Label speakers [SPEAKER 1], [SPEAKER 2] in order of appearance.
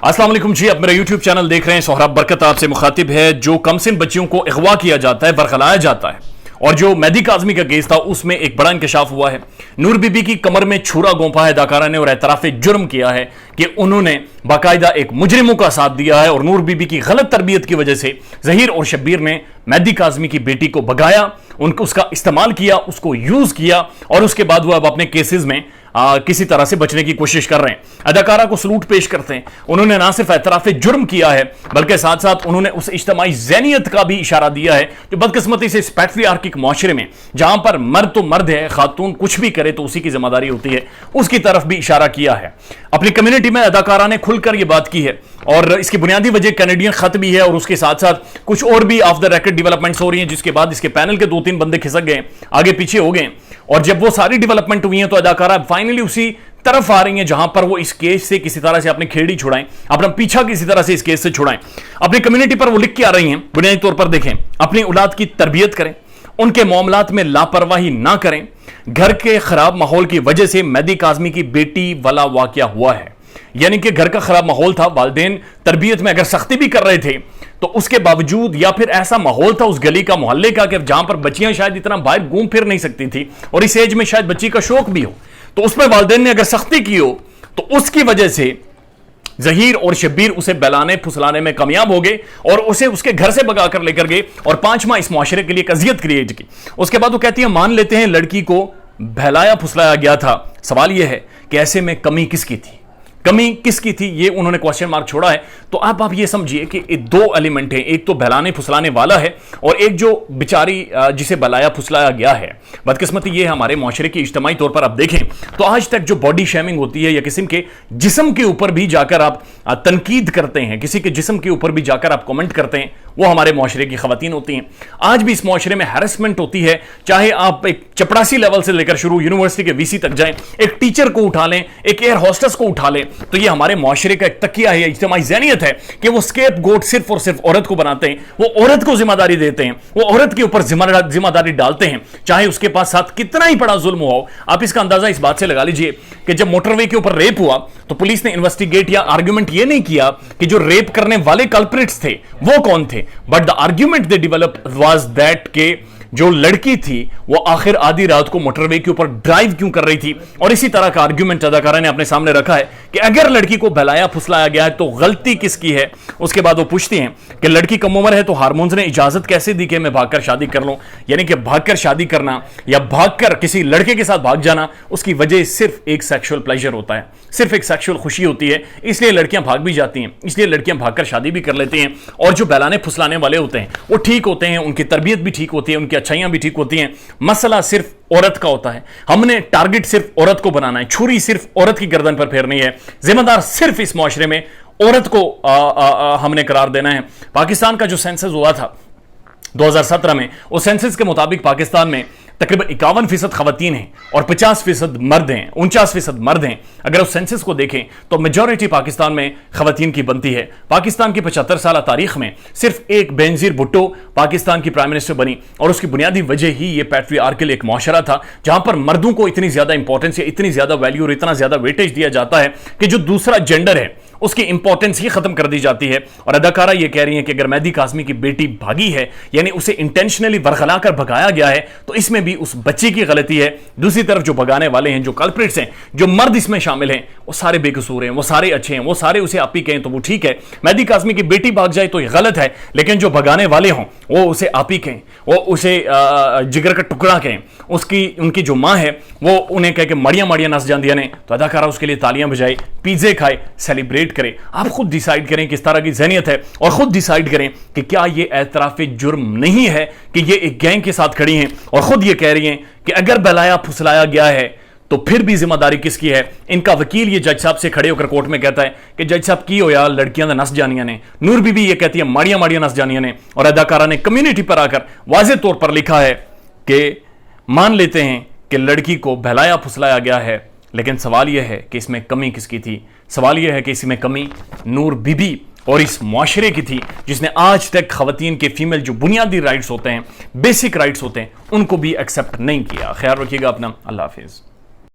[SPEAKER 1] अस्सलाम वालेकुम जी, आप मेरा यूट्यूब चैनल देख रहे हैं। सोहराब बरकत आपसे मुखातिब है। जो कमसिन बच्चियों को अगवा किया जाता है, बरखलाया जाता है, और जो मेहदी काज़मी का केस था उसमें एक बड़ा इंकशाफ हुआ है। नूर बीबी की कमर में छुरा गोंपा है अदाकारा ने और एतराफ़ जुर्म किया है कि उन्होंने बाकायदा एक मुजरिमों का साथ दिया है और नूर बीबी की गलत तरबियत की वजह से ज़हीर और शब्बीर ने मेहदी काज़मी की बेटी को भगाया, उनको उसका इस्तेमाल किया, उसको यूज किया और उसके बाद वो अब अपने केसेस में किसी तरह से बचने की कोशिश कर रहे हैं। अदाकारा को सलूट पेश करते हैं। उन्होंने ना सिर्फ एतराफ़ जुर्म किया है बल्कि साथ साथ उन्होंने उस इज्तिमाई ज़हनियत का भी इशारा दिया है जो बदकिस्मती से इस पैट्रियार्किक मुआशरे में, जहां पर मर्द तो मर्द है, खातून कुछ भी करे तो उसी की जिम्मेदारी होती है, उसकी तरफ भी इशारा किया है। अपनी कम्युनिटी में अदाकारा ने खुलकर यह बात की है और इसकी बुनियादी वजह कैनेडियन खत भी है और उसके साथ साथ कुछ और भी ऑफ द रेकॉर्ड डेवलपमेंट्स हो रही हैं, जिसके बाद इसके पैनल के 2-3 बंदे खिसक गए, आगे पीछे हो गए। और जब वो सारी डेवलपमेंट हुई हैं तो अदाकारा फाइनली उसी तरफ आ रही हैं जहां पर वो इस केस से किसी तरह से अपनी खेड़ी छुड़ाएं, अपना पीछा किसी तरह से इस केस से छुड़ाएं। अपनी कम्युनिटी पर वो लिख के आ रही हैं, बुनियादी तौर पर देखें, अपनी औलाद की तरबियत करें, उनके मामलात में लापरवाही ना करें। घर के खराब माहौल की वजह से मेहदी काज़मी की बेटी वाला वाकया हुआ है, यानी कि घर का खराब माहौल था, वालिदैन तरबियत में अगर सख्ती भी कर रहे थे तो उसके बावजूद, या फिर ऐसा माहौल था उस गली का, मोहल्ले का, कि जहां पर बच्चियां शायद इतना बाहर घूम फिर नहीं सकती थी और इस एज में शायद बच्ची का शौक भी हो, तो उसमें वालिदैन ने अगर सख्ती की हो तो उसकी वजह से ज़हीर और शब्बीर उसे बहलाने फुसलाने में कामयाब हो गए और उसे उसके घर से भगा कर लेकर गए और 5 माह इस मुआशरे के लिए एक अजियत क्रिएट की। उसके बाद वो कहती है, मान लेते हैं लड़की को बहलाया फुसलाया गया था, सवाल यह है कि ऐसे में कमी किसकी थी? कमी किसकी थी, ये उन्होंने क्वेश्चन मार्क छोड़ा है। तो अब आप ये समझिए कि 2 एलिमेंट हैं, एक तो बहलाने फुसलाने वाला है और एक जो बेचारी जिसे बहलाया फुसलाया गया है। बदकिस्मती ये है हमारे मुआशरे की इज्तिमाई तौर पर आप देखें तो आज तक जो बॉडी शेमिंग होती है या किसी के जिस्म के ऊपर भी जाकर आप तनकीद करते हैं, किसी के जिस्म के ऊपर भी जाकर आप कमेंट करते हैं, वो हमारे मुआशरे की खवातीन होती हैं। आज भी इस मुआशरे में हैरेसमेंट होती है, चाहे आप एक चपरासी लेवल से लेकर शुरू यूनिवर्सिटी के वीसी तक जाएं, एक टीचर को उठा लें, एक एयर होस्टेस को उठा लें, तो ये हमारे मुआशरे का एक तकिया है, इज्तिमाई ज़हनियत है कि वो स्केप गोट सिर्फ और सिर्फ औरत को बनाते हैं, वो औरत को जिम्मेदारी देते हैं, वो औरत के ऊपर जिम्मेदारी डालते हैं, चाहे उसके पास साथ कितना ही बड़ा जुल्म हो। आप इसका अंदाजा इस बात से लगा लीजिए कि जब मोटरवे के ऊपर रेप हुआ तो पुलिस ने इन्वेस्टिगेट या आर्ग्यूमेंट ये नहीं किया कि जो रेप करने वाले कल्प्रिट्स थे वो कौन थे, but the argument they develop was that के जो लड़की थी वो आखिर आधी रात को मोटरवे के ऊपर ड्राइव क्यों कर रही थी। और इसी तरह का आर्ग्यूमेंट अदाकारा ने अपने सामने रखा है कि अगर लड़की को बहलाया फुसलाया गया है तो गलती किसकी है। उसके बाद वो पूछती हैं कि लड़की कम उम्र है तो हार्मोन्स ने इजाजत कैसे दी कि मैं भागकर शादी कर लूं, यानी कि भागकर शादी करना या भागकर किसी लड़के के साथ भाग जाना, उसकी वजह सिर्फ एक सेक्सुअल प्लेजर होता है, सिर्फ एक सेक्सुअल खुशी होती है, इसलिए लड़कियां भाग भी जाती हैं, इसलिए लड़कियां भागकर शादी भी कर लेती हैं। और जो बहलाने फुसलाने वाले होते हैं वो ठीक होते हैं, उनकी तरबियत भी ठीक होती है, उनकी अच्छाइयां भी ठीक होती हैं, मसला सिर्फ औरत का होता है। हमने टारगेट सिर्फ औरत को बनाना है, छुरी सिर्फ औरत की गर्दन पर फेरनी है, जिम्मेदार सिर्फ इस मुआशरे में औरत को हमने करार देना है। पाकिस्तान का जो सेंसस हुआ था 2017 में, उस सेंसस के मुताबिक पाकिस्तान में तकरीबन 51% खवातीन हैं और 50% मर्द हैं, 49% मर्द हैं। अगर उस सेंसस को देखें तो मेजॉरिटी पाकिस्तान में खवातीन की बनती है। पाकिस्तान की 75 साल तारीख में सिर्फ एक बेनजीर भुट्टो पाकिस्तान की प्राइम मिनिस्टर बनी और उसकी बुनियादी वजह ही ये पैट्रियार्कल एक मुआशरा था जहां पर मर्दों को इतनी ज्यादा इंपॉर्टेंस या इतनी ज्यादा वैल्यू और इतना ज्यादा वेटेज दिया जाता है कि जो दूसरा जेंडर है उसकी इंपॉर्टेंस ही खत्म कर दी जाती है। और अदाकारा ये कह रही है कि अगर मेहदी काज़मी की बेटी भागी है, यानी उसे इंटेंशनली बरखला कर भगाया गया है, तो इसमें भी उस बच्चे की गलती है। दूसरी तरफ जो भगाने वाले हैं, जो कल्प्रिट्स हैं, जो मर्द इसमें शामिल हैं, वो सारे बेकसूर हैं, वो सारे अच्छे हैं, वो सारे उसे आपी कहें तो वो ठीक है। मेहदी काज़मी की बेटी भाग जाए तो ये गलत है, लेकिन जो भगाने वाले हों वो उसे आपी कहें, वो उसे जिगर का टुकड़ा कहें, उनकी जो माँ है वो उन्हें कह के मड़ियाँ मड़ियाँ नस जांदियाँ ने, तो अदाकारा उसके लिए तालियां बजाए, पिज़्ज़े खाए, सेलिब्रेट करें। आप खुद डिसाइड करें किस तरह की ज़हनियत है और खुद डिसाइड करें कि क्या ये एतराफ़ जुर्म नहीं है कि ये एक गैंग के साथ खड़ी हैं और खुद ये कह रही हैं कि अगर बहलाया फुसलाया गया है तो फिर भी जिम्मेदारी किसकी है। इनका वकील ये जज साहब से खड़े होकर कोर्ट में कहता है कि जज साहब की हो यार, लड़कियां नस जानियां ने। नूर बीबी ये कहती है माड़ियां माड़ियां नस जानियां ने। और अदाकारा ने कम्युनिटी पर आकर वाज़ेह तौर पर लिखा है कि मान लेते हैं कि लड़की को बहलाया फुसलाया गया है, लेकिन सवाल यह है कि इसमें कमी किसकी थी। सवाल यह है कि इसमें कमी नूर बीबी और इस मुआशरे की थी जिसने आज तक खवातीन के फीमेल जो बुनियादी राइट्स होते हैं, बेसिक राइट्स होते हैं, उनको भी एक्सेप्ट नहीं किया। ख्याल रखिएगा अपना। अल्लाह हाफिज़।